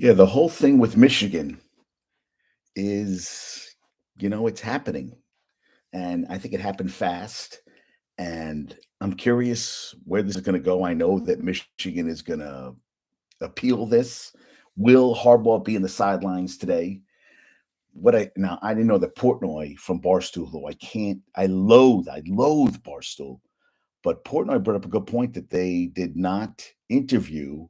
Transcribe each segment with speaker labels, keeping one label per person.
Speaker 1: Yeah, the whole thing with Michigan is, it's happening. And I think it happened fast. And I'm curious where this is going to go. I know that Michigan is going to appeal this. Will Harbaugh be in the sidelines today? I didn't know that Portnoy from Barstool, who I loathe Barstool, but Portnoy brought up a good point that they did not interview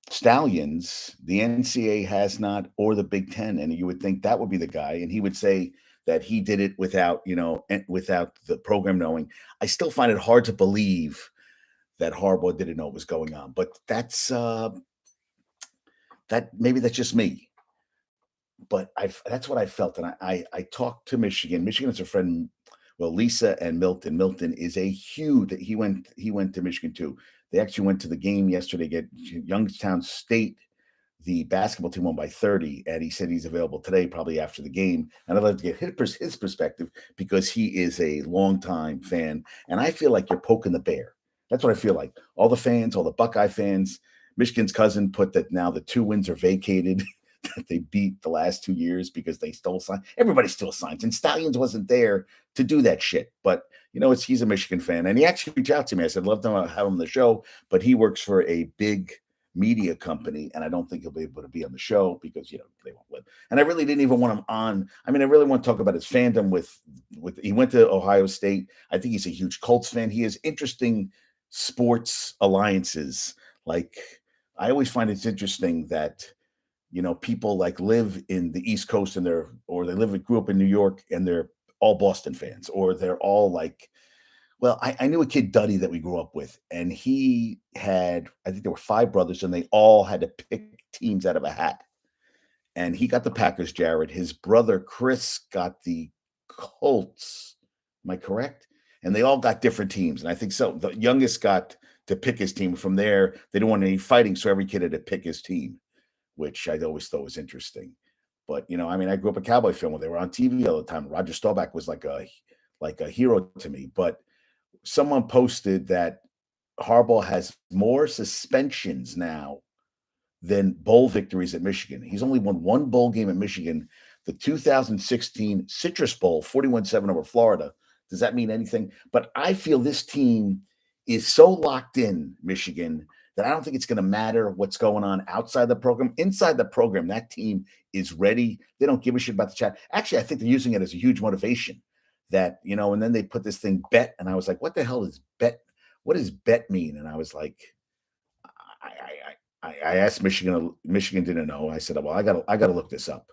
Speaker 1: Stallions, the NCAA has not, or the Big Ten, and you would think that would be the guy, and he would say that he did it without, without the program knowing. I still find it hard to believe that Harbaugh didn't know what was going on, but that maybe that's just me. But that's what I felt, and I talked to Michigan. Michigan is a friend. Well, Lisa and Milton. Milton is a huge. He went to Michigan too. They actually went to the game yesterday. Get Youngstown State, the basketball team won by 30, and he said he's available today, probably after the game. And I'd like to get his perspective because he is a longtime fan. And I feel like you're poking the bear. That's what I feel like. All the fans, all the Buckeye fans, Michigan's cousin put that now the 2 wins are vacated, that they beat the last 2 years because they stole signs. Everybody still signs. And Stallions wasn't there to do that shit. But he's a Michigan fan. And he actually reached out to me. I said, love to have him on the show, but he works for a big media company, and I don't think he'll be able to be on the show because they won't let. And I really didn't even want him on. I mean, I really want to talk about his fandom with. He went to Ohio State. I think he's a huge Colts fan. He has interesting sports alliances. Like I always find it's interesting that people like live in the East Coast and they grew up in New York and they're all Boston fans, or they're all like, well, I knew a kid, Duddy, that we grew up with, and he had, I think there were five brothers, and they all had to pick teams out of a hat. And he got the Packers, Jared. His brother, Chris, got the Colts. Am I correct? And they all got different teams. And I think so. The youngest got to pick his team. From there, they didn't want any fighting, so every kid had to pick his team, which I always thought was interesting. But I grew up a Cowboy fan when they were on TV all the time. Roger Staubach was like a hero to me. But someone posted that Harbaugh has more suspensions now than bowl victories at Michigan. He's only won one bowl game at Michigan, the 2016 Citrus Bowl, 41-7 over Florida. Does that mean anything? But I feel this team is so locked in, Michigan, that I don't think it's going to matter what's going on outside the program. Inside the program, that team is ready. They don't give a shit about the chat. Actually, I think they're using it as a huge motivation that, and then they put this thing bet. And I was like, what the hell is bet? What does bet mean? And I was like, I asked Michigan. Michigan didn't know. I said, well, I gotta look this up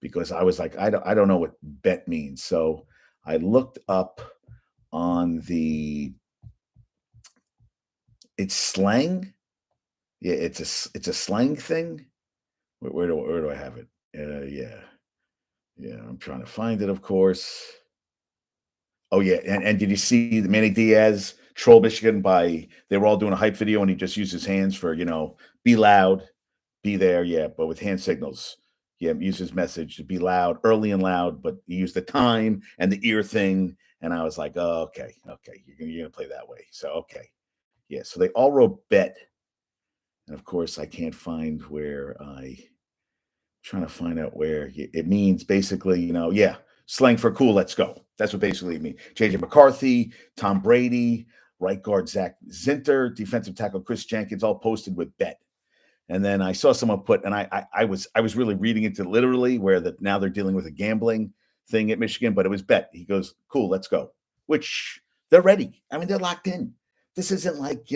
Speaker 1: because I was like, I don't know what bet means. So I looked up on it's slang. Yeah, it's a slang thing. Where do I have it? Yeah. I'm trying to find it, of course. Oh yeah, and did you see the Manny Diaz troll Michigan by they were all doing a hype video and he just used his hands for be loud, be there, yeah, but with hand signals. Yeah, use his message to be loud, early and loud, but he used the time and the ear thing, and I was like, oh, okay, you're gonna play that way, so okay, yeah. So they all wrote bet, and of course I can't find where I trying to find out where it means basically, yeah, slang for cool, let's go. That's what basically it means. JJ McCarthy, Tom Brady, right guard Zach Zinter, defensive tackle Chris Jenkins, all posted with bet. And then I saw someone put, and I was really reading into literally where that now they're dealing with a gambling thing at Michigan, but it was bet. He goes, cool, let's go. Which they're ready. I mean, they're locked in. This isn't like,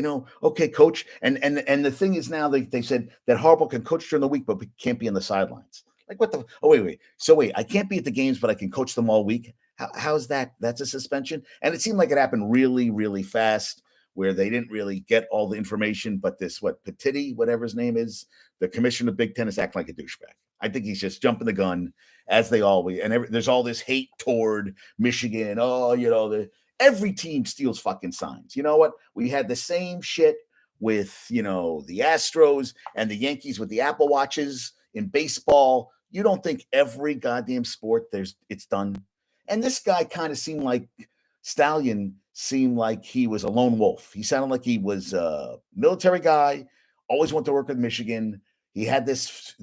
Speaker 1: okay, coach. And the thing is now they said that Harbaugh can coach during the week, but can't be on the sidelines. Like what the wait. So wait, I can't be at the games, but I can coach them all week. How's that? That's a suspension. And it seemed like it happened really, really fast, where they didn't really get all the information. But this Petitti, whatever his name is, the commissioner of Big Ten is acting like a douchebag. I think he's just jumping the gun as they always. And there's all this hate toward Michigan. Oh, every team steals fucking signs. You know what? We had the same shit with, the Astros and the Yankees with the Apple Watches in baseball. You don't think every goddamn sport it's done? And this guy kind of seemed like Stallion seemed like he was a lone wolf. He sounded like he was a military guy, always wanted to work with Michigan. He had this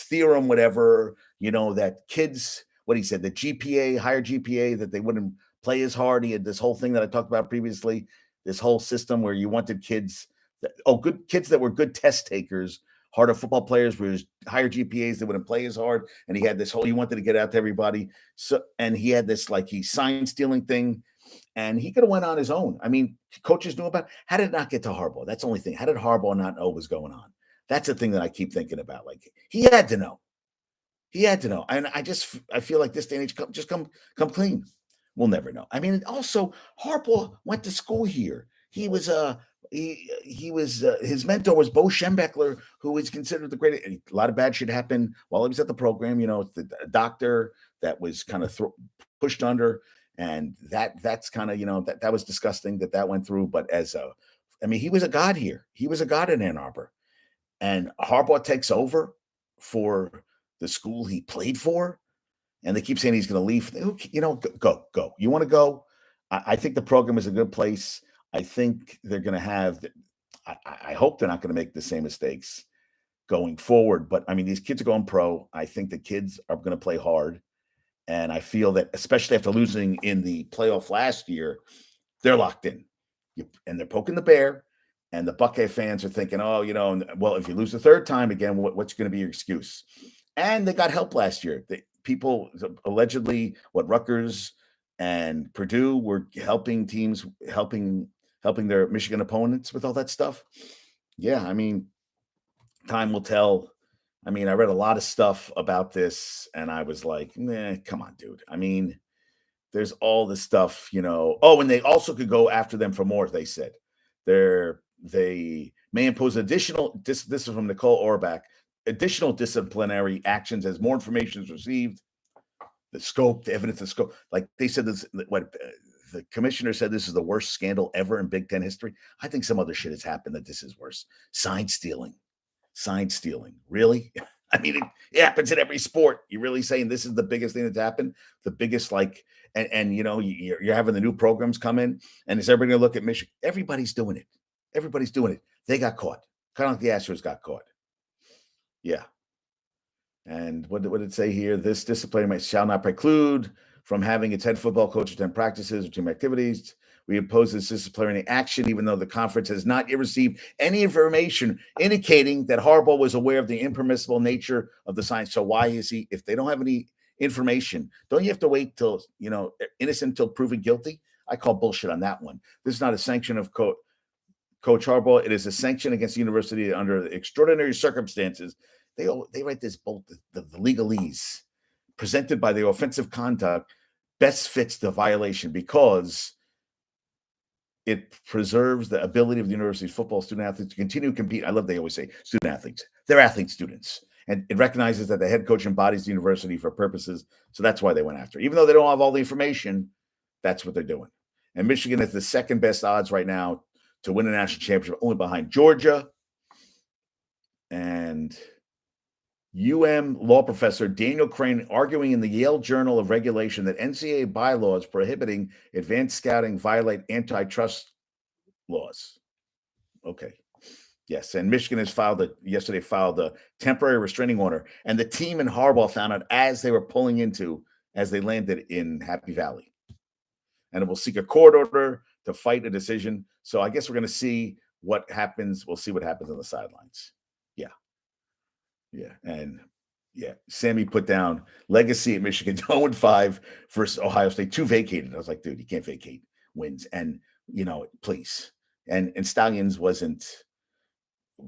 Speaker 1: theorem, whatever, that kids, what he said, the GPA, higher GPA, that they wouldn't play as hard. He had this whole thing that I talked about previously, this whole system where you wanted kids good kids that were good test takers, harder football players with higher GPAs that wouldn't play as hard. And he had this whole, he wanted to get out to everybody. So, and he had this like he sign stealing thing, and he could have went on his own. I mean, coaches knew about. How did it not get to Harbaugh? That's the only thing. How did Harbaugh not know what was going on? That's the thing that I keep thinking about. Like he had to know. He had to know. And I feel like this day and age, come clean. We'll never know. I mean, also Harbaugh went to school here. He was his mentor was Bo Schembechler, who is considered the greatest. A lot of bad shit happened while he was at the program. The doctor that was kind of pushed under, and that's kind of that was disgusting that went through. But I mean, he was a god here. He was a god in Ann Arbor, and Harbaugh takes over for the school he played for, and they keep saying he's going to leave. Go. You want to go? I think the program is a good place. I think they're going to have. I hope they're not going to make the same mistakes going forward. But I mean, these kids are going pro. I think the kids are going to play hard, and I feel that, especially after losing in the playoff last year, they're locked in, and they're poking the bear. And the Buckeye fans are thinking, oh, well, if you lose the third time again, what's going to be your excuse? And they got help last year. People allegedly, Rutgers and Purdue were helping teams, helping their Michigan opponents with all that stuff. Yeah, I mean, time will tell. I mean, I read a lot of stuff about this, and I was like, come on, dude. I mean, there's all this stuff, Oh, and they also could go after them for more, they said. They may impose additional, this is from Nicole Auerbach, additional disciplinary actions as more information is received. The scope, the evidence, the scope. Like they said, the commissioner said this is the worst scandal ever in Big Ten history. I think some other shit has happened that this is worse. Sign stealing. Really? I mean, it happens in every sport. You're really saying this is the biggest thing that's happened? The biggest, and you're having the new programs come in, and is everybody going to look at Michigan? Everybody's doing it. They got caught. Kind of like the Astros got caught. Yeah. And what did it say here? This discipline shall not preclude from having its head football coach attend practices or team activities. We oppose this disciplinary action, even though the conference has not yet received any information indicating that Harbaugh was aware of the impermissible nature of the sign. So why is he, if they don't have any information, don't you have to wait till, innocent until proven guilty? I call bullshit on that one. This is not a sanction of Coach Harbaugh. It is a sanction against the university under extraordinary circumstances. They write this both the legalese presented by the offensive conduct best fits the violation because it preserves the ability of the university's football student athletes to continue to compete. I love they always say student athletes. They're athlete students. And it recognizes that the head coach embodies the university for purposes. So that's why they went after it. Even though they don't have all the information, that's what they're doing. And Michigan has the second best odds right now to win a national championship, only behind Georgia. And law professor Daniel Crane arguing in the Yale Journal of Regulation that NCAA bylaws prohibiting advanced scouting violate antitrust laws. Okay. Yes. And Michigan has yesterday filed a temporary restraining order. And the team in Harbaugh found out as they were as they landed in Happy Valley. And it will seek a court order to fight a decision. So I guess we're going to see what happens. We'll see what happens on the sidelines. Yeah. Yeah. And Sammy put down legacy at Michigan 0-5 versus Ohio State, 2 vacated. I was like, dude, you can't vacate wins. And, please. And Stallions wasn't,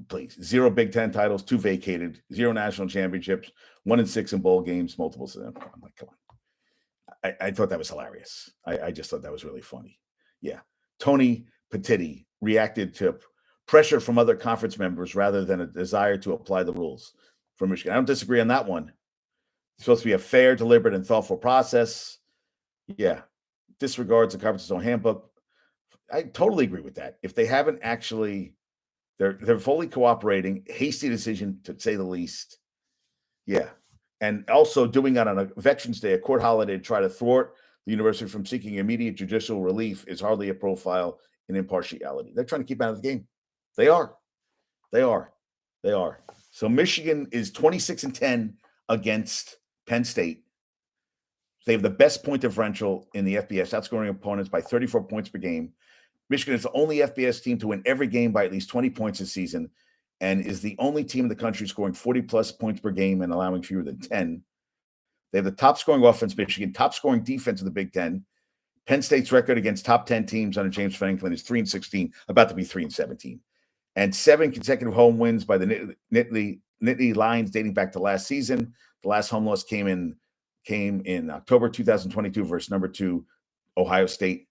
Speaker 1: please. 0 Big Ten titles, 2 vacated, 0 national championships, 1-6 in bowl games, multiple. I'm like, come on. I thought that was hilarious. I just thought that was really funny. Yeah. Tony Petitti reacted to pressure from other conference members rather than a desire to apply the rules for Michigan. I don't disagree on that one. It's supposed to be a fair, deliberate, and thoughtful process. Yeah. Disregards the conference's own handbook. I totally agree with that. If they haven't actually, they're fully cooperating, hasty decision to say the least. Yeah. And also doing it on a Veterans Day, a court holiday, to try to thwart the university from seeking immediate judicial relief is hardly a profile in impartiality. They're trying to keep out of the game. They are. So Michigan is 26-10 against Penn State. They have the best point differential in the FBS, outscoring opponents by 34 points per game. Michigan is the only FBS team to win every game by at least 20 points this season and is the only team in the country scoring 40-plus points per game and allowing fewer than 10. They have the top scoring offense, Michigan, top scoring defense in the Big Ten. Penn State's record against top 10 teams under James Franklin is 3-16, about to be 3-17. And 7 consecutive home wins by the Nittany Lions dating back to last season. The last home loss came in October 2022 versus number 2 Ohio State.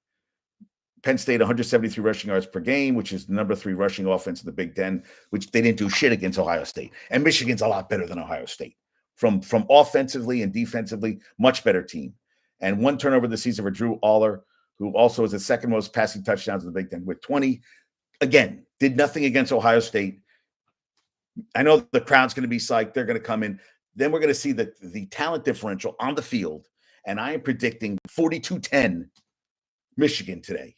Speaker 1: Penn State 173 rushing yards per game, which is the number 3 rushing offense in the Big Ten, which they didn't do shit against Ohio State. And Michigan's a lot better than Ohio State. From offensively and defensively, much better team. And 1 turnover this season for Drew Aller, who also is the second most passing touchdowns in the Big Ten with 20. Again, did nothing against Ohio State. I know the crowd's going to be psyched. They're going to come in. Then we're going to see the talent differential on the field. And I am predicting 42-10 Michigan today.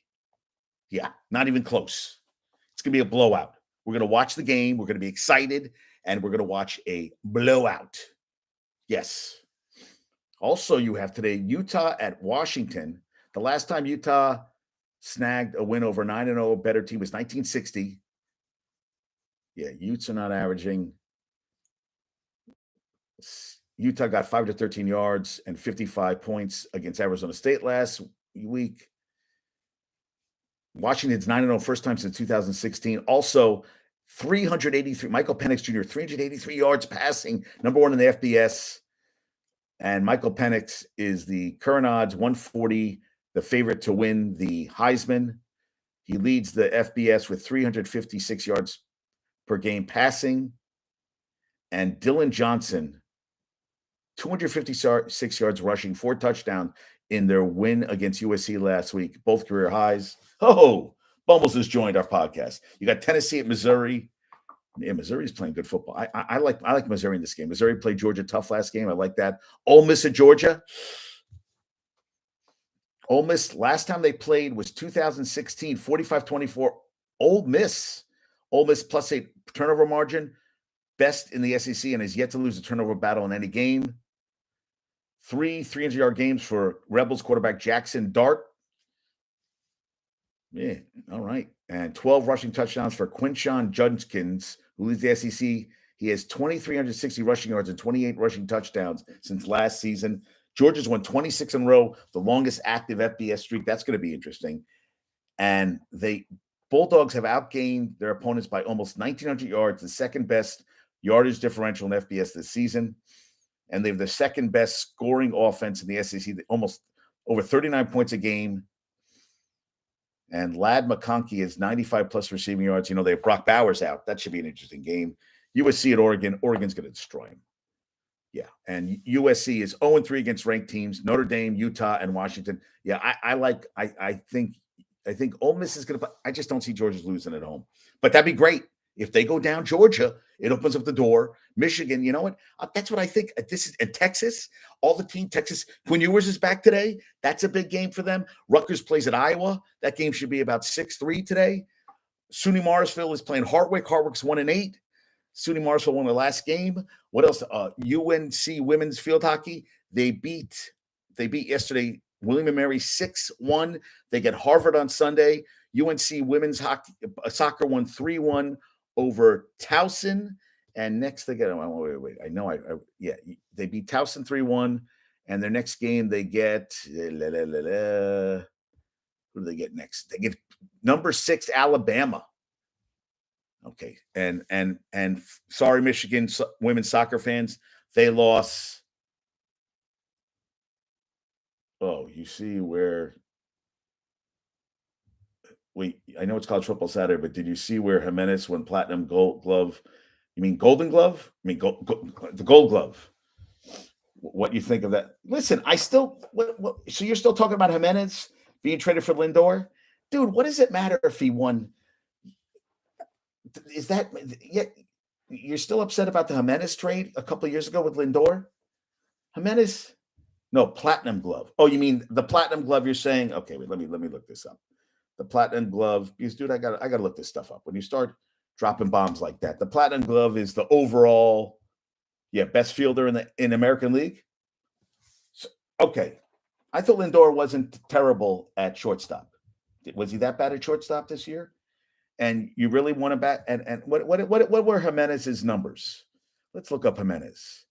Speaker 1: Yeah, not even close. It's going to be a blowout. We're going to watch the game. We're going to be excited. And we're going to watch a blowout. Yes. Also, you have today Utah at Washington. The last time Utah snagged a win over 9-0 better team was 1960. Yeah, Utes are not averaging. Utah got 513 yards and 55 points against Arizona State last week. Washington's 9-0 first time since 2016. Also, 383. Michael Penix Jr., 383 yards passing, number 1 in the FBS. And Michael Penix is the current odds 140, the favorite to win the Heisman. He leads the FBS with 356 yards per game passing. And Dylan Johnson, 256 yards rushing, 4 touchdowns in their win against USC last week, both career highs. Oh, Bumbles has joined our podcast. You got Tennessee at Missouri. Yeah, Missouri's playing good football. I like Missouri in this game. Missouri played Georgia tough last game. I like that. Ole Miss at Georgia. Ole Miss, last time they played was 2016, 45-24. Ole Miss plus 8 turnover margin, best in the SEC, and has yet to lose a turnover battle in any game. 3 300-yard games for Rebels quarterback Jackson Dart. Yeah, all right. And 12 rushing touchdowns for Quinshon Judkins, who leads the SEC. He has 2,360 rushing yards and 28 rushing touchdowns since last season. Georgia's won 26 in a row, the longest active FBS streak. That's going to be interesting. And Bulldogs have outgained their opponents by almost 1,900 yards, the second best yardage differential in FBS this season. And they have the second best scoring offense in the SEC, almost over 39 points a game. And Ladd McConkey is 95-plus receiving yards. You know, they have Brock Bowers out. That should be an interesting game. USC at Oregon. Oregon's going to destroy him. Yeah, and USC is 0-3 against ranked teams. Notre Dame, Utah, and Washington. Yeah, I think Ole Miss is going to. I just don't see Georgia's losing at home. But that'd be great if they go down Georgia. It opens up the door. Michigan, you know what? That's what I think. This is Texas. All the team. Texas. Quinn Ewers is back today. That's a big game for them. Rutgers plays at Iowa. That game should be about 6-3 today. SUNY Morrisville is playing Hartwick. Hartwick's 1-8. SUNY Morrisville won their last game. What else? UNC women's field hockey. They beat yesterday William & Mary 6-1. They get Harvard on Sunday. UNC women's soccer won 3-1 over Towson. And next they get they beat Towson 3-1. And their next game they get who do they get next? They get number 6 Alabama. Okay, and sorry, Michigan women's soccer fans, they lost. Oh, you see where I know it's called Triple Saturday, but did you see where Jimenez won platinum glove? You mean Golden Glove? I mean the Gold Glove. What you think of that? Listen, so you're still talking about Jimenez being traded for Lindor? Dude, what does it matter if he won? Is that you're still upset about the Jimenez trade a couple of years ago with Lindor? Jimenez, no, platinum glove. Oh, you mean the platinum glove? You're saying, okay, wait, let me look this up. The platinum glove, because dude, I gotta look this stuff up. When you start dropping bombs like that. The Platinum Glove is the overall, best fielder in American League. So, okay, I thought Lindor wasn't terrible at shortstop. Was he that bad at shortstop this year? And you really want to bat? And what were Jimenez's numbers? Let's look up Jimenez.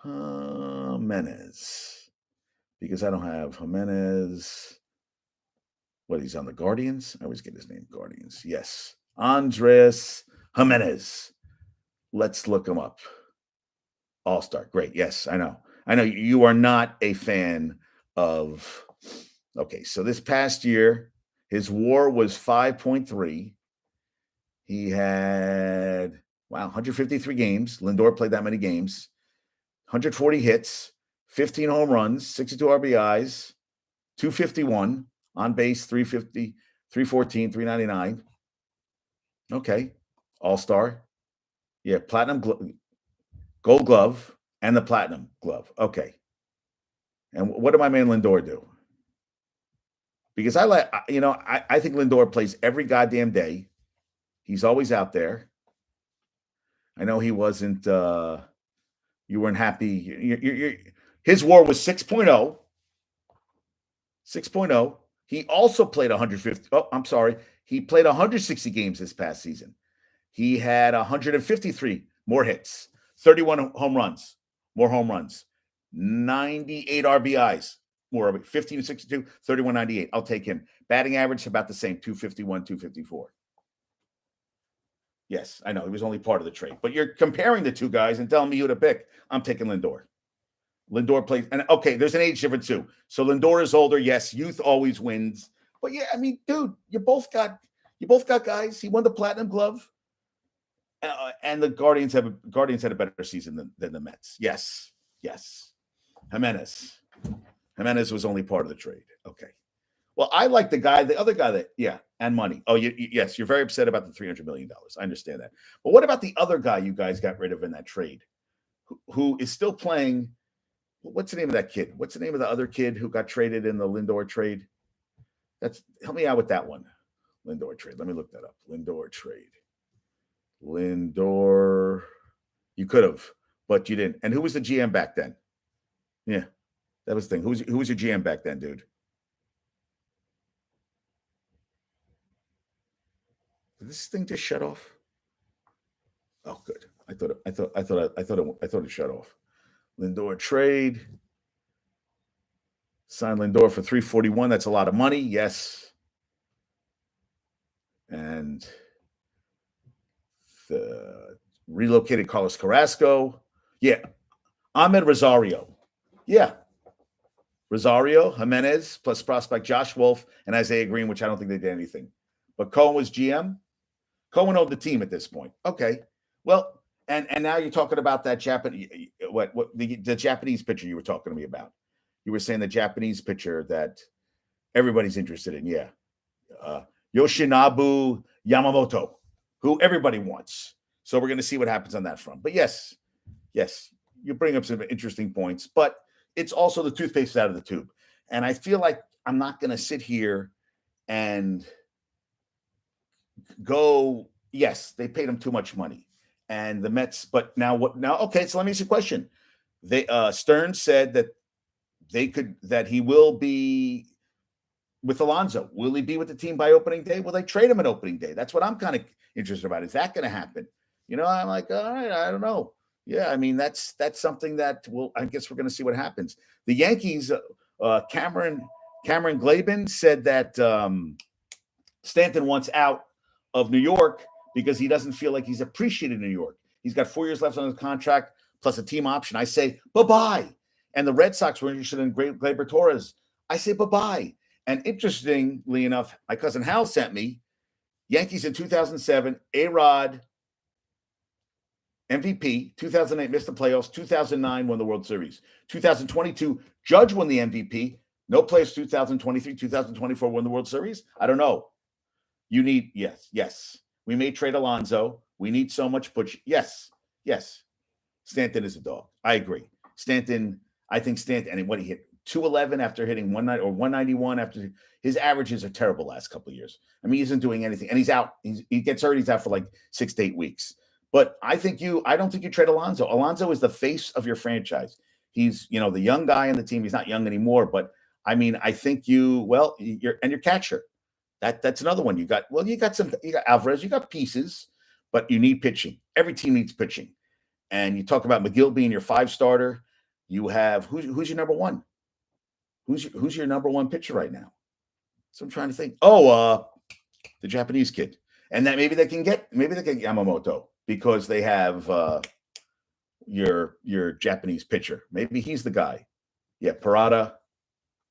Speaker 1: Jimenez, because I don't have Jimenez. What, he's on the Guardians? I always get his name, Guardians. Yes, Andres Jimenez. Let's look him up. All-star. Great. Yes, I know. You are not a fan of. Okay, so this past year, his WAR was 5.3. He had 153 games. Lindor played that many games. 140 hits, 15 home runs, 62 RBIs, 251 on base, 350, 314, 399. Okay, All-Star. Yeah, Gold Glove, and the Platinum Glove. Okay. And what did my man Lindor do? Because I think Lindor plays every goddamn day. He's always out there. I know he wasn't. You weren't happy. His WAR was 6.0. 6.0. He also played 150. Oh, I'm sorry. He played 160 games this past season. He had 153 more hits, 31 home runs, more home runs, 98 RBIs, more 15 62, 31 98. I'll take him. Batting average about the same, 251, 254. Yes, I know he was only part of the trade, but you're comparing the two guys and telling me who to pick. I'm taking Lindor. Lindor plays, and okay, there's an age difference too. So Lindor is older. Yes, youth always wins. But yeah, I mean, dude, you both got guys. He won the Platinum Glove, and the Guardians had a better season than the Mets. Yes. Jimenez was only part of the trade. Okay. Well, I like the other guy and money. Oh, yes, you're very upset about the $300 million. I understand that. But what about the other guy you guys got rid of in that trade, who is still playing? What's the name of that kid? What's the name of the other kid who got traded in the Lindor trade? Help me out with that one. Lindor trade. Let me look that up. Lindor trade. Lindor. You could have, but you didn't. And who was the GM back then? Yeah, that was the thing. Who was your GM back then, dude? Did this thing just shut off? Oh, good. I thought it shut off. Lindor trade. Sign Lindor for $341. That's a lot of money. Yes. And the relocated Carlos Carrasco. Yeah. Ahmed Rosario. Yeah. Rosario, Jimenez, plus prospect Josh Wolf and Isaiah Green, which I don't think they did anything. But Cohen was GM. Cohen owned the team at this point. Okay. Well, and now you're talking about that Japanese, the Japanese pitcher you were talking to me about. You were saying the Japanese pitcher that everybody's interested in. Yeah. Yoshinobu Yamamoto, who everybody wants. So we're going to see what happens on that front. But yes, you bring up some interesting points, but it's also the toothpaste out of the tube. And I feel like I'm not going to sit here and go, yes, they paid him too much money. And the Mets, but now what? Now, okay, so let me ask you a question. Stern said that he will be with Alonso. Will he be with the team by opening day? Will they trade him at opening day? That's what I'm kind of interested about. Is that going to happen? I'm like, all right, I don't know. Yeah, I mean, that's something that I guess we're going to see what happens. The Yankees, Cameron Glabin said that Stanton wants out of New York because he doesn't feel like he's appreciated in New York. He's got 4 years left on his contract plus a team option. I say bye-bye. And the Red Sox were interested in Gleyber Torres. I say bye-bye. And interestingly enough, my cousin Hal sent me Yankees in 2007, A-Rod, MVP, 2008 missed the playoffs, 2009 won the World Series, 2022 Judge won the MVP, no playoffs, 2023, 2024 won the World Series. I don't know. You need yes. We may trade Alonso. We need so much push. Yes. Stanton is a dog. I agree. I think Stanton, and what he hit 211 after hitting 190 or 191 after his averages are terrible last couple of years. I mean, he isn't doing anything, and he's out. He gets hurt. He's out for like 6 to 8 weeks. But I don't think you trade Alonso. Alonso is the face of your franchise. He's the young guy on the team. He's not young anymore, but I mean, I think your catcher. That's another one. You got Alvarez, you got pieces, but you need pitching. Every team needs pitching. And you talk about McGill being your 5 starter. You have who's your number one? Who's your number one pitcher right now? So I'm trying to think. Oh, the Japanese kid. And that maybe they can get Yamamoto because they have your Japanese pitcher. Maybe he's the guy. Yeah, Parada.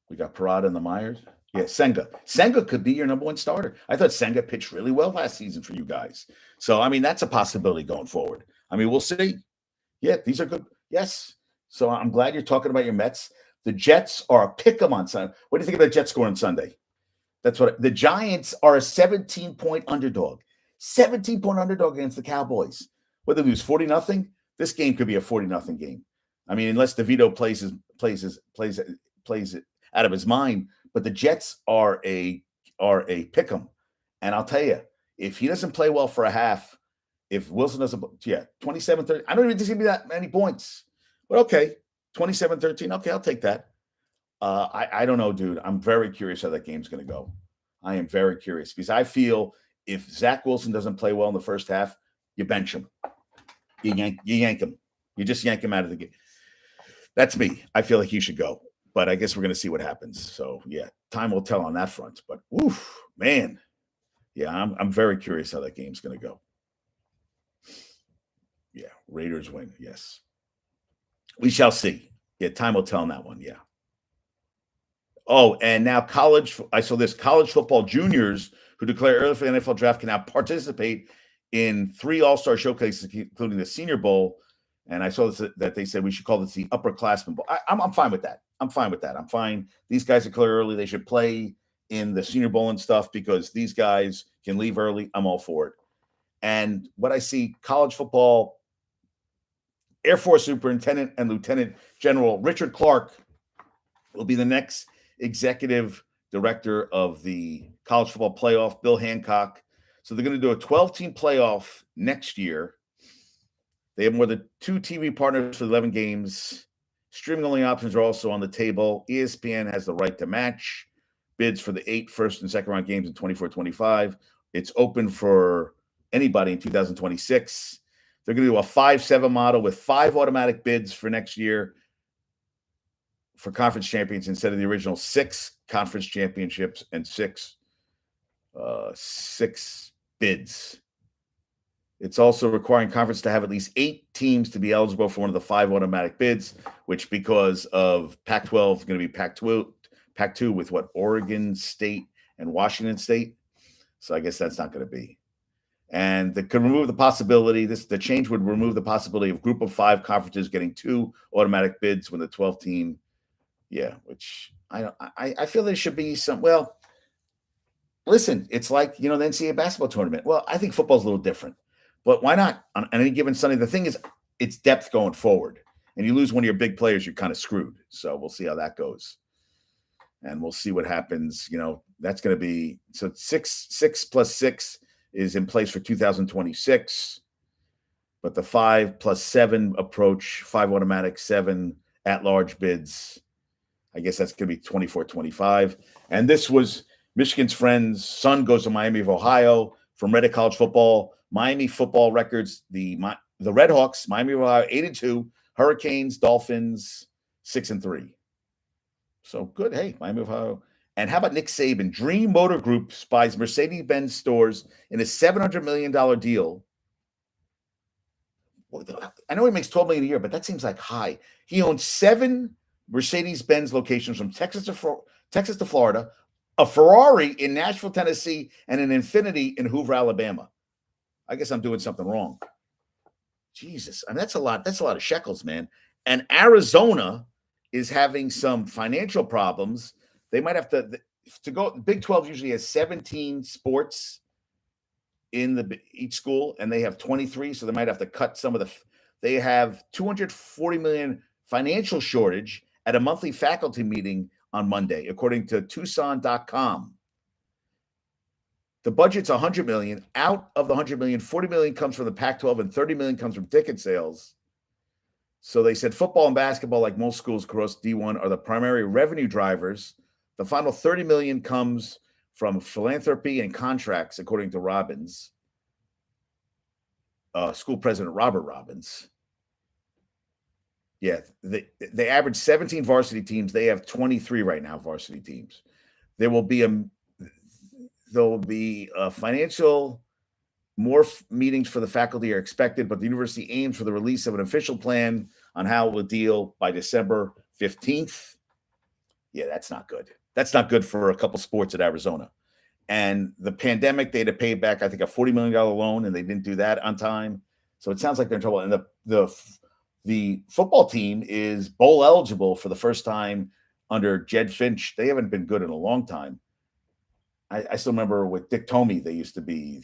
Speaker 1: We got Parada and the Myers. Yeah, Senga. Senga could be your number one starter. I thought Senga pitched really well last season for you guys. So, I mean, that's a possibility going forward. I mean, we'll see. Yeah, these are good. Yes. So I'm glad you're talking about your Mets. The Jets are a pick 'em on Sunday. What do you think about the Jets score on Sunday? That's what the Giants are a 17-point underdog. 17-point underdog against the Cowboys. What they lose 40-0? This game could be a 40-0 game. I mean, unless DeVito plays it out of his mind. But the Jets are a pick 'em. And I'll tell you, if he doesn't play well for a half, if Wilson doesn't, 27-13. I don't even think it's going to be that many points. But okay, 27-13. Okay, I'll take that. I don't know, dude. I'm very curious how that game's going to go. I am very curious because I feel if Zach Wilson doesn't play well in the first half, you bench him. You yank him. You just yank him out of the game. That's me. I feel like he should go. But I guess we're going to see what happens. So, yeah, time will tell on that front. But, oof, man. Yeah, I'm very curious how that game's going to go. Yeah, Raiders win. Yes. We shall see. Yeah, time will tell on that one. Yeah. Oh, and now I saw this college football juniors who declare early for the NFL draft can now participate in 3 all-star showcases, including the Senior Bowl. And I saw this, that they said we should call this the upperclassman bowl. I'm fine with that. I'm fine. These guys are clear early. They should play in the Senior Bowl and stuff because these guys can leave early. I'm all for it. And what I see, college football, Air Force Superintendent and Lieutenant General Richard Clark will be the next executive director of the college football playoff, Bill Hancock. So they're going to do a 12-team playoff next year. They have more than 2 TV partners for 11 games. Streaming-only options are also on the table. ESPN has the right to match bids for the 8 first and second round games in 24-25. It's open for anybody in 2026. They're going to do a 5-7 model with 5 automatic bids for next year for conference champions instead of the original 6 conference championships and 6 bids. It's also requiring conference to have at least 8 teams to be eligible for one of the 5 automatic bids, which because of Pac-12 is going to be Pac-2 with Oregon State and Washington State. So I guess that's not going to be. And they could remove the possibility. The change would remove the possibility of group of 5 conferences getting 2 automatic bids when the 12 team. Yeah, which I feel there should be some. Well, listen, it's like the NCAA basketball tournament. Well, I think football's a little different. But why not on any given Sunday? The thing is, it's depth going forward. And you lose one of your big players, you're kind of screwed. So we'll see how that goes. And we'll see what happens. That's going to be – so 6 plus 6 is in place for 2026. But the 5 plus 7 approach, 5 automatic, 7 at-large bids, I guess that's going to be 24-25. And this was Michigan's friend's son goes to Miami of Ohio from Reddit College Football. Miami football records, the Redhawks, Miami of Ohio, 8-2, Hurricanes, Dolphins, 6-3. So good. Hey, Miami of Ohio. And how about Nick Saban? Dream Motor Group buys Mercedes-Benz stores in a $700 million deal. I know he makes $12 million a year, but that seems like high. He owns 7 Mercedes-Benz locations from Texas to Florida, a Ferrari in Nashville, Tennessee, and an Infiniti in Hoover, Alabama. I guess I'm doing something wrong. Jesus. I mean, that's a lot of shekels, man. And Arizona is having some financial problems. They might have to go. Big 12 usually has 17 sports in each school, and they have 23. So they might have to cut some of they have $240 million financial shortage, at a monthly faculty meeting on Monday, according to Tucson.com. The budget's $100 million. Out of the $100 million, $40 million comes from the Pac-12 and $30 million comes from ticket sales. So they said football and basketball, like most schools across D1, are the primary revenue drivers. The final $30 million comes from philanthropy and contracts, according to Robbins, school president Robert Robbins. Yeah, they average 17 varsity teams. They have 23 right now, varsity teams. There will be financial meetings for the faculty are expected, but the university aims for the release of an official plan on how it will deal by December 15th. Yeah, that's not good. That's not good for a couple sports at Arizona. And the pandemic, they had to pay back, I think, a $40 million loan, and they didn't do that on time. So it sounds like they're in trouble. And the football team is bowl eligible for the first time under Jed Finch. They haven't been good in a long time. I still remember with Dick Tomey, they used to be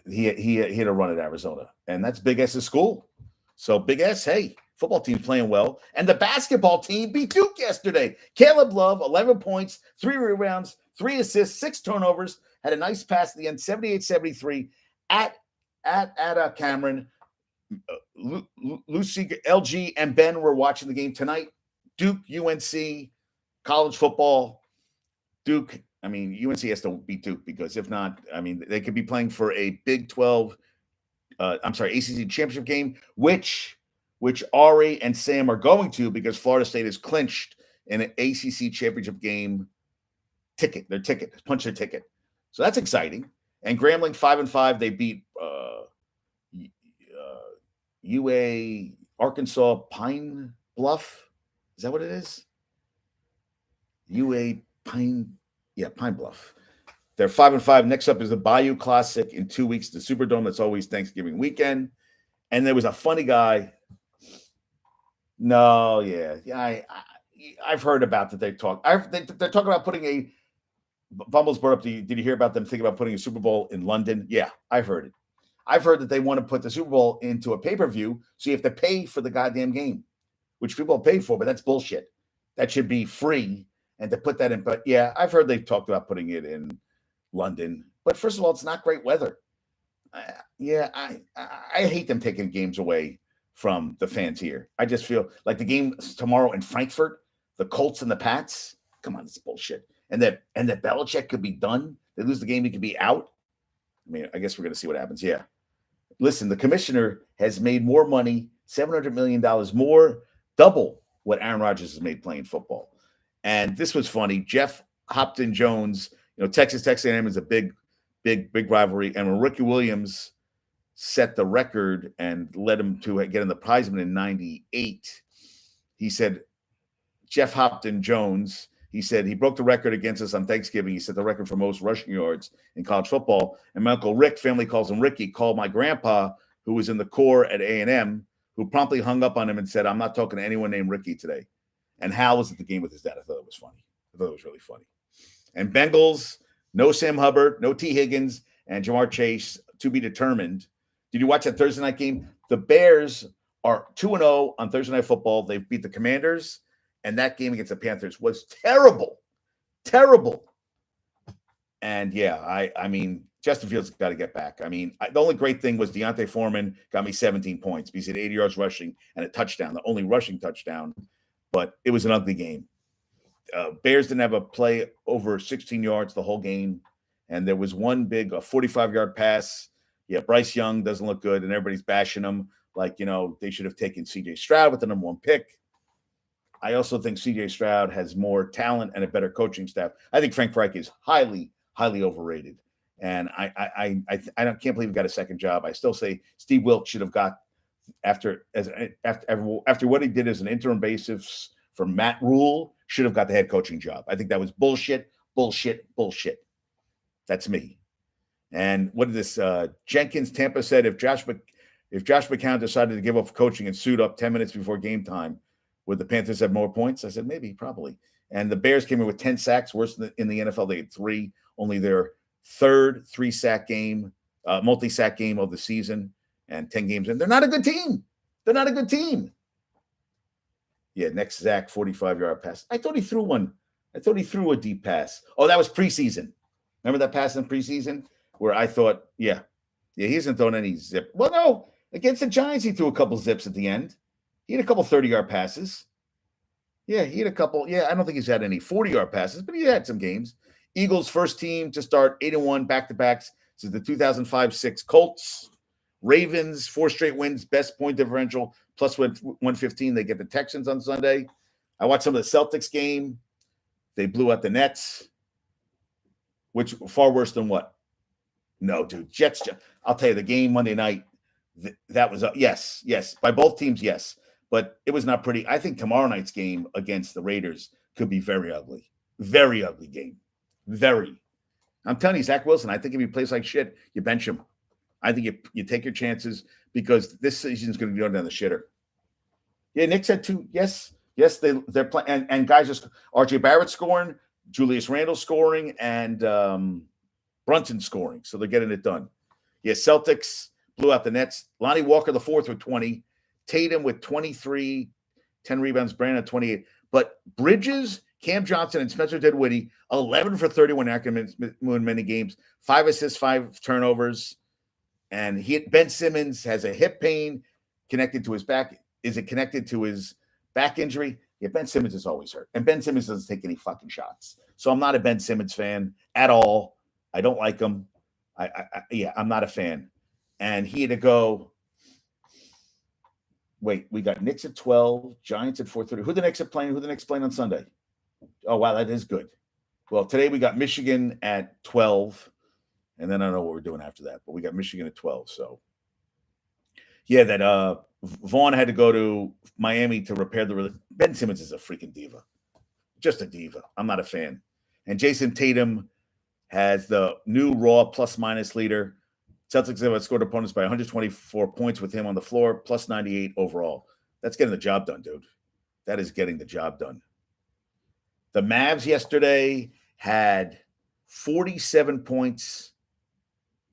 Speaker 1: he had a run at Arizona, and that's Big S's school. So Big S, hey, football team playing well. And the basketball team beat Duke yesterday. Caleb Love, 11 points, 3 rebounds, 3 assists, 6 turnovers, had a nice pass at the end, 78-73 at Cameron. Lucy, LG, and Ben were watching the game tonight. Duke, UNC, college football. Duke, I mean, UNC has to beat Duke because if not, I mean, they could be playing for a Big 12, ACC championship game, which Ari and Sam are going to because Florida State has clinched an ACC championship game ticket, punch their ticket. So that's exciting. And Grambling 5-5, they beat UA Arkansas Pine Bluff. Is that what it is? UA Pine Bluff. They're 5-5. Next up is the Bayou Classic in 2 weeks, the Superdome. That's always Thanksgiving weekend. And there was a funny guy. No, yeah. I've heard about that. They're talking about putting a Bumbles brought up. Did you hear about them thinking about putting a Super Bowl in London? Yeah, I've heard it. I've heard that they want to put the Super Bowl into a pay-per-view, so you have to pay for the goddamn game, which people pay for, but that's bullshit. That should be free. And to put that in, but yeah, I've heard they've talked about putting it in London. But first of all, it's not great weather. I hate them taking games away from the fans here. I just feel like the game tomorrow in Frankfurt, the Colts and the Pats. Come on, it's bullshit. And that Belichick could be done. They lose the game, he could be out. I mean, I guess we're going to see what happens. Yeah. Listen, the commissioner has made more money, $700 million more, double what Aaron Rodgers has made playing football. And this was funny. Jeff Hopton Jones, Texas A&M is a big rivalry. And when Ricky Williams set the record and led him to get in the Prizeman in 98, he said, Jeff Hopton Jones, he said he broke the record against us on Thanksgiving. He set the record for most rushing yards in college football. And my Uncle Rick, family calls him Ricky, called my grandpa, who was in the Corps at A&M, who promptly hung up on him and said, I'm not talking to anyone named Ricky today. And Hal was at the game with his dad. I thought it was funny. I thought it was really funny. And Bengals, no Sam Hubbard, no T. Higgins, and Jamar Chase to be determined. Did you watch that Thursday night game? The Bears are 2-0 on Thursday Night Football. They beat the Commanders, and that game against the Panthers was terrible. Terrible. And yeah, I mean, Justin Fields got to get back. I mean, the only great thing was Deontay Foreman got me 17 points because he had 80 yards rushing and a touchdown, the only rushing touchdown. But it was an ugly game. Bears didn't have a play over 16 yards the whole game. And there was one big 45-yard pass. Yeah, Bryce Young doesn't look good, and everybody's bashing him. Like, they should have taken C.J. Stroud with the number 1 pick. I also think C.J. Stroud has more talent and a better coaching staff. I think Frank Reich is highly, highly overrated. And I can't believe he got a second job. I still say Steve Wilkes should have got after what he did as an interim basis for Matt Rule, should have got the head coaching job. I think that was bullshit. That's me. And what did this Jenkins Tampa said if Josh McCown decided to give up coaching and suit up 10 minutes before game time, would the Panthers have more points? I said maybe, probably. And the Bears came in with 10 sacks, worse than in the NFL. They had 3, only their third 3-sack game, multi-sack game of the season, and 10 games in. They're not a good team. Yeah, next Zach 45-yard pass. I thought he threw one. I thought he threw a deep pass. Oh, that was preseason. Remember that pass in preseason where I thought, yeah, he hasn't thrown any zip. Well, no, against the Giants, he threw a couple zips at the end. He had a couple 30-yard passes. Yeah, he had a couple. Yeah, I don't think he's had any 40-yard passes, but he had some games. Eagles first team to start 8-1 back-to-backs since the 2005-6 Colts. Ravens 4 straight wins, best point differential, plus 115. They get the Texans on Sunday. I watched some of the Celtics game. They blew out the Nets, which far worse than what? No, dude. Jets. I'll tell you, the game Monday night, that was yes, by both teams, yes, but it was not pretty. I think tomorrow night's game against the Raiders could be very ugly game. Very. I'm telling you, Zach Wilson, I think if he plays like shit, you bench him. I think you take your chances because this season's going to be going down the shitter. Yeah, Nick said 2. Yes, they're playing, and guys just RJ Barrett scoring, Julius Randle scoring, and Brunson scoring. So they're getting it done. Yeah, Celtics blew out the Nets. Lonnie Walker the fourth with 20, Tatum with 23, 10 rebounds, Brandon 28. But Bridges, Cam Johnson, and Spencer Dinwiddie, 11 for 31 in many games, 5 assists, 5 turnovers. And Ben Simmons has a hip pain connected to his back. Is it connected to his back injury? Yeah, Ben Simmons is always hurt. And Ben Simmons doesn't take any fucking shots. So I'm not a Ben Simmons fan at all. I don't like him. I'm not a fan. And he had to go. Wait, we got Knicks at 12, Giants at 4:30. Who the Knicks are playing? Who the Knicks playing on Sunday? Oh, wow, that is good. Well, today we got Michigan at 12. And then I don't know what we're doing after that, but we got Michigan at 12. So, yeah, that Vaughn had to go to Miami to repair the. Ben Simmons is a freaking diva, just a diva. I'm not a fan. And Jason Tatum has the new Raw plus-minus leader. Celtics have outscored opponents by 124 points with him on the floor, plus 98 overall. That's getting the job done, dude. That is getting the job done. The Mavs yesterday had 47 points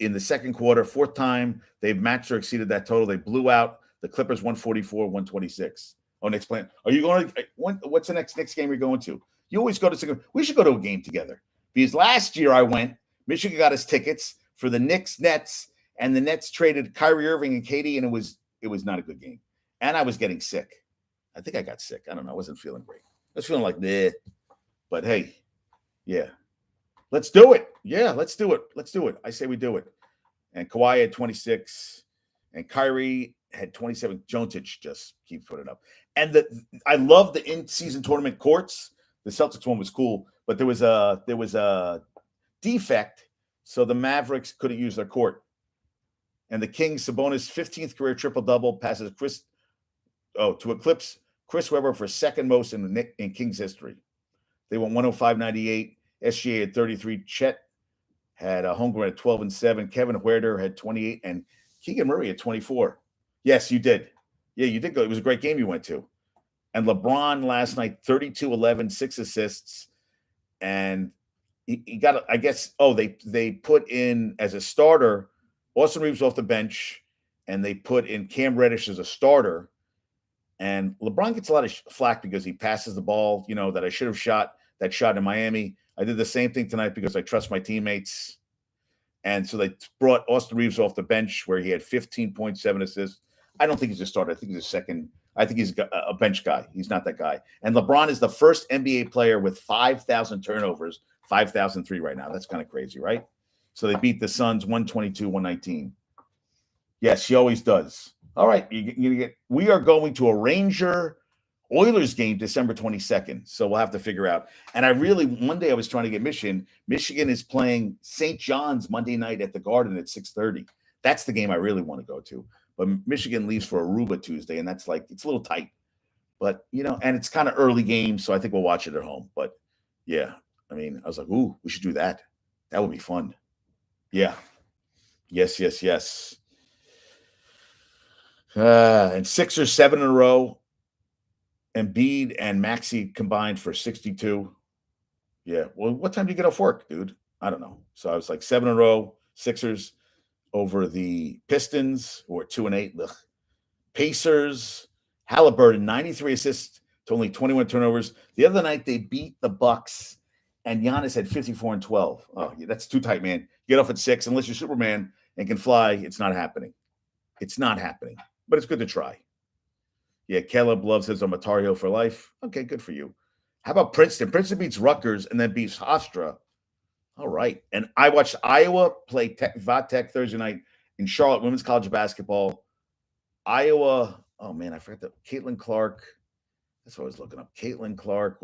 Speaker 1: in the second quarter, fourth time they've matched or exceeded that total. They blew out the Clippers 144-126. Oh, next plan. Are you going to what's the next game you're going to? You always go to we should go to a game together. Because last year I went, Michigan got us tickets for the Knicks Nets, and the Nets traded Kyrie Irving and Katie, and it was not a good game. And I was getting sick. I think I got sick. I don't know. I wasn't feeling great. I was feeling like bleh. But hey, yeah. Let's do it. Yeah, let's do it. Let's do it. I say we do it. And Kawhi had 26, and Kyrie had 27. Jokic just keeps putting it up. And I love the in-season tournament courts. The Celtics one was cool, but there was a defect, so the Mavericks couldn't use their court. And the Kings, Sabonis' 15th career triple-double passes to eclipse Chris Webber for second most in Kings history. They went 105-98. SGA had 33. Chet had a Holmgren at 12 and 7. Kevin Huerter had 28, and Keegan Murray at 24. Yes, you did. Yeah, you did go. It was a great game you went to. And LeBron last night, 32-11, 6 assists. And he got, I guess, they put in as a starter Austin Reeves off the bench, and they put in Cam Reddish as a starter. And LeBron gets a lot of flack because he passes the ball, that I should have shot that shot in Miami. I did the same thing tonight because I trust my teammates. And so they brought Austin Reeves off the bench where he had 15.7 assists. I don't think he's a starter. I think he's a second. I think he's a bench guy. He's not that guy. And LeBron is the first NBA player with 5,000 turnovers, 5,003 right now. That's kind of crazy, right? So they beat the Suns 122-119. Yes, he always does. All right, we are going to a Oilers game December 22nd. So we'll have to figure out. And one day I was trying to get Michigan. Michigan is playing St. John's Monday night at the Garden at 6:30. That's the game I really want to go to. But Michigan leaves for Aruba Tuesday, and that's it's a little tight. But, and it's kind of early game, so I think we'll watch it at home. But, yeah, I was like, ooh, we should do that. That would be fun. Yeah. Yes. And Sixers 7 in a row. Embiid and Maxey combined for 62. Yeah. Well, what time do you get off work, dude? I don't know. So I was like 7 in a row, Sixers over the Pistons, who are 2-8. Ugh. Pacers, Halliburton, 93 assists to only 21 turnovers. The other night they beat the Bucks, and Giannis had 54 and 12. Oh, yeah, that's too tight, man. Get off at 6 unless you're Superman and can fly. It's not happening. It's not happening. But it's good to try. Yeah, Caleb Love says I'm a Tar Heel for life. Okay, good for you. How about Princeton? Princeton beats Rutgers and then beats Hofstra. All right. And I watched Iowa play Vatech Thursday night in Charlotte Women's College Basketball. Iowa, oh man, I forgot that. Caitlin Clark. That's what I was looking up. Caitlin Clark.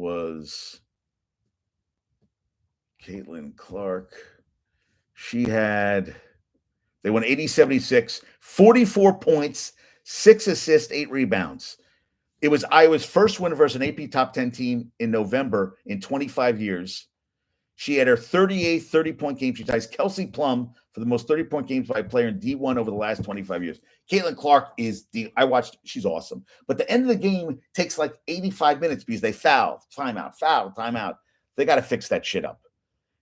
Speaker 1: They won 80-76, 44 points, 6 assists, 8 rebounds. It was Iowa's first win versus an AP top 10 team in November in 25 years. She had her 38th 30-point game. She ties Kelsey Plum for the most 30-point games by a player in D1 over the last 25 years. Caitlin Clark she's awesome. But the end of the game takes like 85 minutes because they foul, timeout. They got to fix that shit up.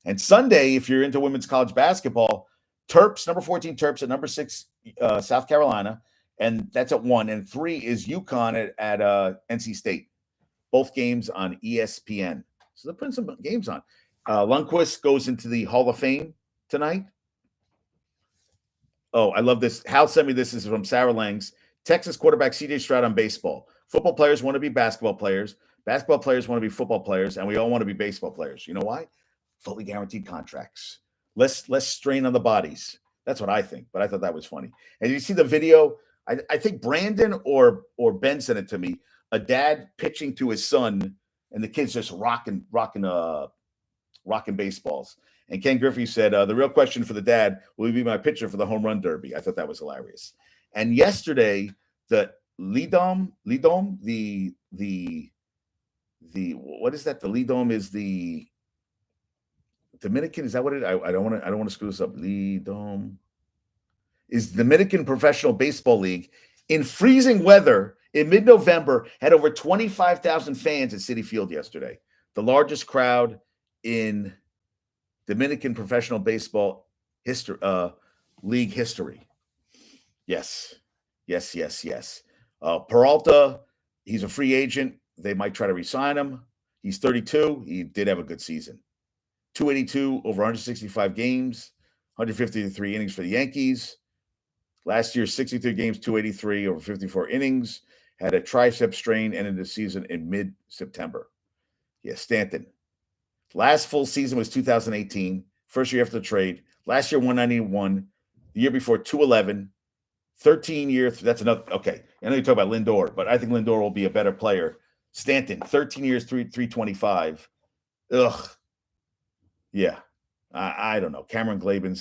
Speaker 1: And Sunday, if you're into women's college basketball, Terps, number 14 Terps at number 6, South Carolina. And that's at 1. And 3 is UConn at NC State. Both games on ESPN. So they're putting some games on. Lundqvist goes into the Hall of Fame tonight. Oh, I love this. Hal sent me this. This is from Sarah Langs. Texas quarterback C.J. Stroud on baseball. Football players want to be basketball players. Basketball players want to be football players. And we all want to be baseball players. You know why? Fully guaranteed contracts. Less strain on the bodies. That's what I think. But I thought that was funny. And you see the video. I think Brandon or Ben sent it to me. A dad pitching to his son, and the kid's just rocking baseballs. And Ken Griffey said, the real question for the dad, will he be my pitcher for the home run derby? I thought that was hilarious. And yesterday, the Lidom, the what is that? The Lidom is the Dominican. Is that what it is? I don't want to screw this up. Lidom is Dominican Professional Baseball League in freezing weather in mid-November had over 25,000 fans at Citi Field yesterday. The largest crowd in Dominican Professional Baseball league history. Yes. Peralta, he's a free agent. They might try to re-sign him. He's 32. He did have a good season. 282 over 165 games, 153 innings for the Yankees. Last year, 63 games, 283 over 54 innings. Had a tricep strain, ended the season in mid-September. Yeah, Stanton. Last full season was 2018, first year after the trade. Last year, 191. The year before, 211. 13 years. That's another. Okay. I know you talk about Lindor, but I think Lindor will be a better player. Stanton, 13 years, 325. Ugh. Yeah. I don't know. Cameron Maben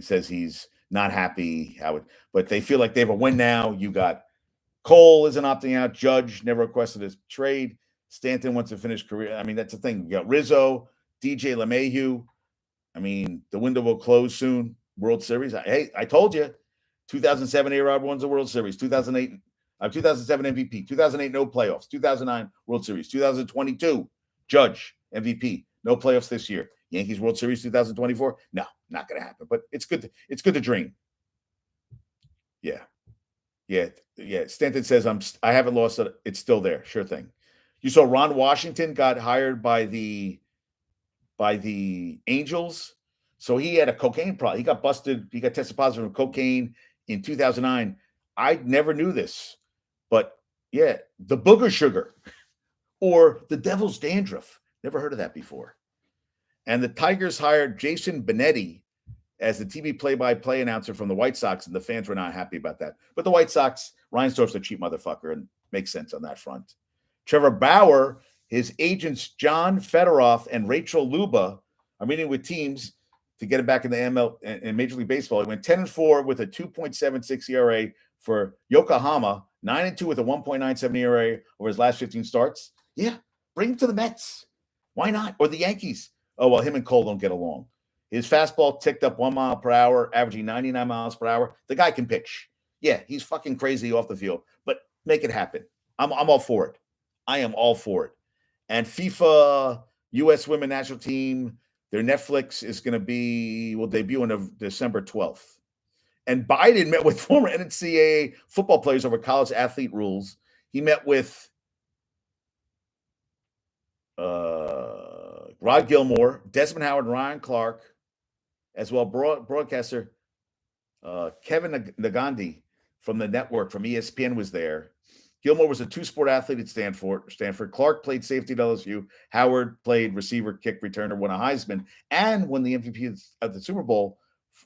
Speaker 1: says he's not happy. But they feel like they have a win now. You got Cole isn't opting out. Judge never requested his trade. Stanton wants to finish career. I mean, that's the thing. You got Rizzo, DJ LeMahieu. I mean, the window will close soon. World Series. Hey, I told you. 2007, A-Rod wins the World Series. 2007 MVP. 2008, no playoffs. 2009, World Series. 2022, Judge, MVP. No playoffs this year. Yankees World Series 2024. No, not going to happen. But it's good to dream. Yeah. Stanton says I haven't lost it. It's still there. Sure thing. You saw Ron Washington got hired by the Angels. So he had a cocaine problem. He got busted. He got tested positive for cocaine in 2009. I never knew this, but yeah, the booger sugar or the devil's dandruff. Never heard of that before. And the Tigers hired Jason Benetti as the TV play-by-play announcer from the White Sox, and the fans were not happy about that. But the White Sox, Reinsdorf's a cheap motherfucker, and makes sense on that front. Trevor Bauer, his agents John Fedorov and Rachel Luba are meeting with teams to get him back in the ML in Major League Baseball. He went 10-4 with a 2.76 ERA for Yokohama, 9-2 with a 1.97 ERA over his last 15 starts. Yeah, bring him to the Mets. Why not? Or the Yankees. Oh, well, him and Cole don't get along. His fastball ticked up 1 mile per hour, averaging 99 miles per hour. The guy can pitch. Yeah, he's fucking crazy off the field, but make it happen. I'm all for it. I am all for it. And FIFA U.S. Women National Team, their Netflix is going to will debut on December 12th. And Biden met with former NCAA football players over college athlete rules. He met with Rod Gilmore, Desmond Howard, Ryan Clark, as well broadcaster Kevin Nagandi from the network from ESPN was there. Gilmore was a two-sport athlete at Stanford. Clark played safety at LSU. Howard played receiver, kick returner, won a Heisman, and won the MVP of the Super Bowl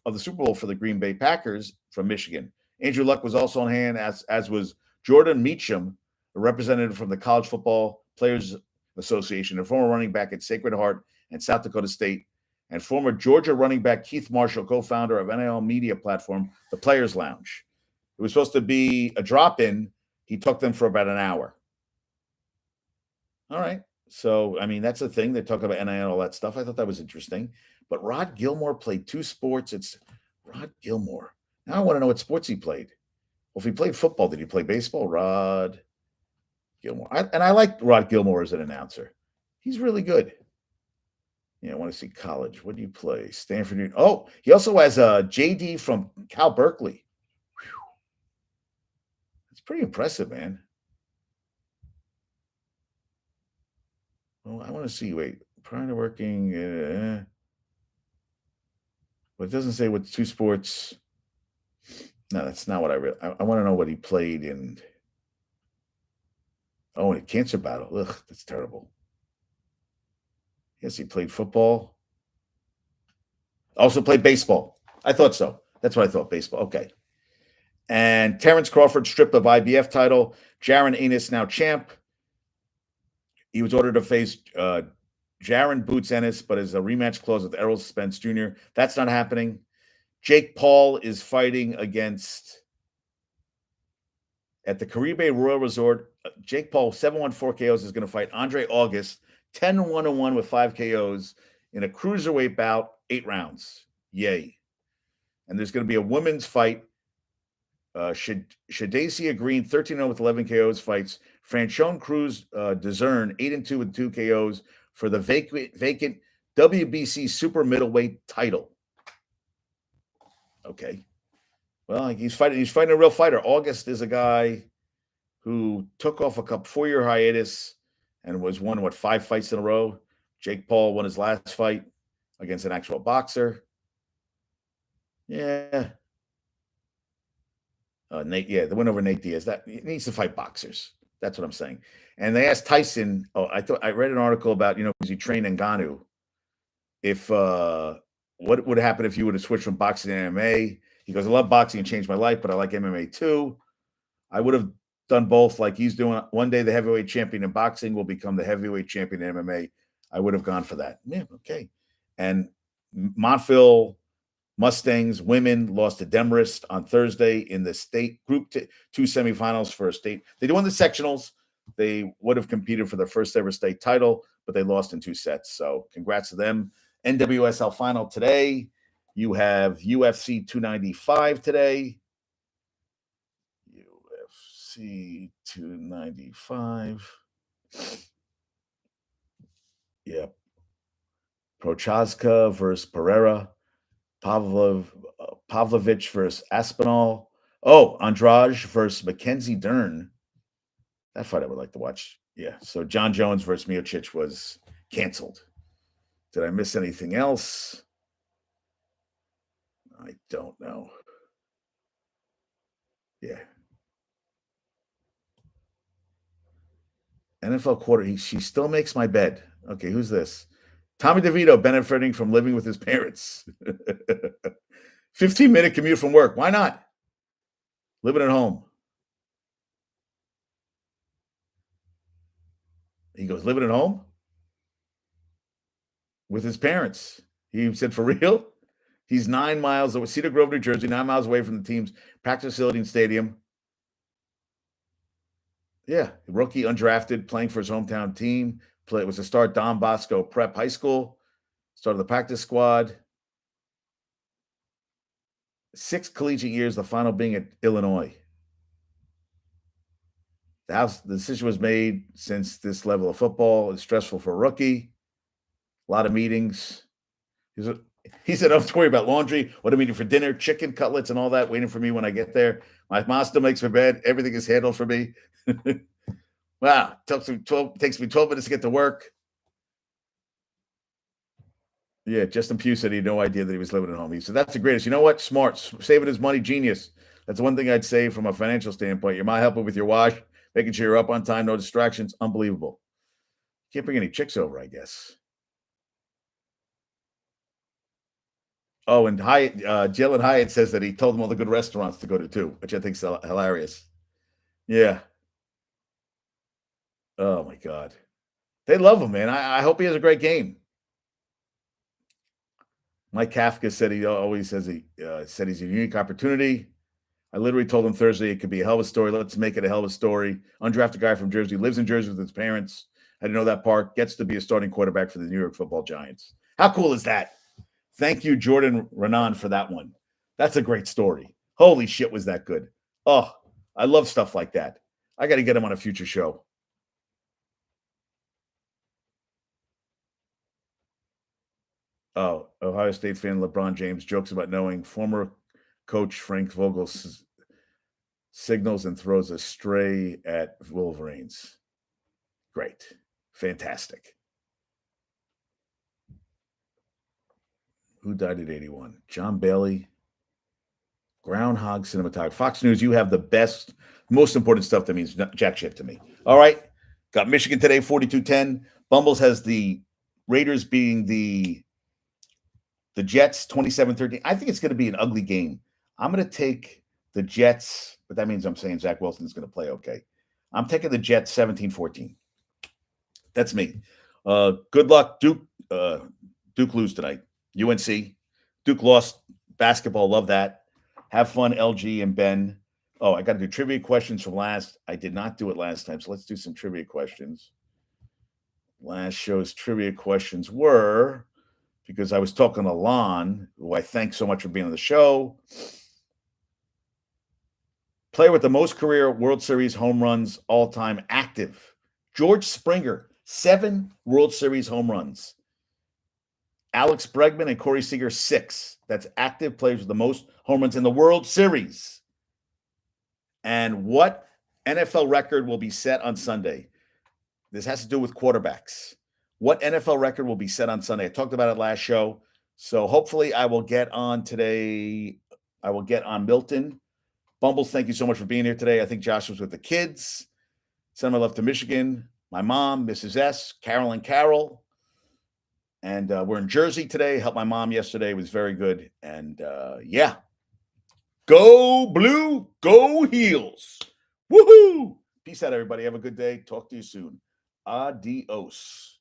Speaker 1: for the Green Bay Packers from Michigan. Andrew Luck was also on hand, as was Jordan Meacham, a representative from the College Football Players Association, a former running back at Sacred Heart and South Dakota State, and former Georgia running back Keith Marshall, co-founder of NIL media platform, The Players Lounge. It was supposed to be a drop-in. He took them for about an hour. All right. So, I mean, that's the thing. They talk about NIL and all that stuff. I thought that was interesting. But Rod Gilmore played two sports. It's Rod Gilmore. Now I want to know what sports he played. Well, if he played football, did he play baseball? Rod Gilmore. I like Rod Gilmore as an announcer. He's really good. I want to see college. What do you play? Stanford. Oh, he also has a JD from Cal Berkeley. Whew. That's pretty impressive, man. Well, I want to see. Wait, prior to working, but it doesn't say what two sports. No, that's not what I read. I want to know what he played in. Oh, in a cancer battle. Ugh, that's terrible. Yes, he played football. Also played baseball. I thought so. That's what I thought, baseball. Okay. And Terrence Crawford stripped of IBF title. Jaron Ennis now champ. He was ordered to face Jaron Boots Ennis, but as a rematch clause with Errol Spence Jr. That's not happening. Jake Paul is fighting against at the Caribe Royal Resort. Jake Paul, 7-1-4 KOs, is going to fight Andre August, 10-1-1 with 5 KOs in a cruiserweight bout, 8 rounds. Yay. And there's going to be a women's fight. Shadacia Green, 13-0 with 11 KOs, fights Franchon Cruz Dezern, 8-2 with 2 KOs for the vacant WBC super middleweight title. Okay. Well, he's fighting a real fighter. August is a guy who took off a 4-year hiatus and won 5 fights in a row. Jake Paul won his last fight against an actual boxer. Yeah. The win over Nate Diaz. That he needs to fight boxers. That's what I'm saying. And they asked Tyson. I read an article about because he trained Ngannou. If what would happen if you would have switched from boxing to MMA? He goes, I love boxing and changed my life, but I like MMA too. I would have done both like he's doing. One day the heavyweight champion in boxing will become the heavyweight champion in MMA. I would have gone for that. Yeah, okay. And Montville Mustangs women lost to Demarest on Thursday in the state Group 2 semifinals for a state. They won the sectionals. They would have competed for their first ever state title, but they lost in 2 sets. So congrats to them. NWSL final today. You have UFC 295 today. UFC 295. Yep. Prochazka versus Pereira. Pavlovich versus Aspinall. Oh, Andrade versus Mackenzie Dern. That fight I would like to watch. Yeah. So John Jones versus Miocic was canceled. Did I miss anything else? I don't know. Yeah. NFL quarter. She still makes my bed. Okay, who's this? Tommy DeVito benefiting from living with his parents. 15-minute commute from work. Why not? Living at home. He goes, living at home? With his parents. He said, for real? He's 9 miles away, Cedar Grove, New Jersey, 9 miles away from the team's practice facility and stadium. Yeah, rookie, undrafted, playing for his hometown team. Was a star at Don Bosco Prep High School. Started the practice squad. 6 collegiate years, the final being at Illinois. The decision was made since this level of football is stressful for a rookie. A lot of meetings. He said, I don't have to worry about laundry, what I'm eating for dinner, chicken cutlets and all that waiting for me when I get there. My mom still makes my bed. Everything is handled for me. Wow. Takes me 12 minutes to get to work. Yeah, Justin Pugh said he had no idea that he was living at home. He said, "That's the greatest." You know what? Smart, saving his money, genius. That's one thing I'd say from a financial standpoint. Your mom helping with your wash, making sure you're up on time, no distractions. Unbelievable. Can't bring any chicks over, I guess. Oh, and Hyatt, Jalen Hyatt says that he told them all the good restaurants to go to too, which I think is hilarious. Yeah. Oh my God. They love him, man. I hope he has a great game. Mike Kafka said he always says said he's a unique opportunity. I literally told him Thursday it could be a hell of a story. Let's make it a hell of a story. Undrafted guy from Jersey, lives in Jersey with his parents. I didn't know that part. Gets to be a starting quarterback for the New York Football Giants. How cool is that? Thank you, Jordan Renan, for that one. That's a great story. Holy shit, was that good? Oh, I love stuff like that. I got to get him on a future show. Oh, Ohio State fan LeBron James jokes about knowing former coach Frank Vogel signals and throws a stray at Wolverines. Great. Fantastic. Who died at 81? John Bailey. Groundhog cinematography. Fox News, you have the best, most important stuff that means jack shit to me. All right. Got Michigan today, 42-10. Bumbles has the Raiders being the Jets 27-13. I think it's going to be an ugly game. I'm going to take the Jets, but that means I'm saying Zach Wilson's going to play okay. I'm taking the Jets 17-14. That's me. Good luck, Duke. Duke lose tonight. UNC. Duke lost basketball. Love that. Have fun, LG and Ben. Oh, I got to do trivia questions from last. I did not do it last time, so let's do some trivia questions. Last show's trivia questions were, because I was talking to Lon, who I thank so much for being on the show. Player with the most career World Series home runs all time active. George Springer, 7 World Series home runs. Alex Bregman and Corey Seager, 6. That's active players with the most home runs in the World Series. And what NFL record will be set on Sunday? This has to do with quarterbacks. What NFL record will be set on Sunday? I talked about it last show. So hopefully I will get on today. I will get on Milton. Bumbles, thank you so much for being here today. I think Josh was with the kids. Send my love to Michigan. My mom, Mrs. S, Carol and Carol. And we're in Jersey today. Helped my mom yesterday. It was very good. And yeah. Go blue, go heels. Woohoo! Peace out, everybody. Have a good day. Talk to you soon. Adios.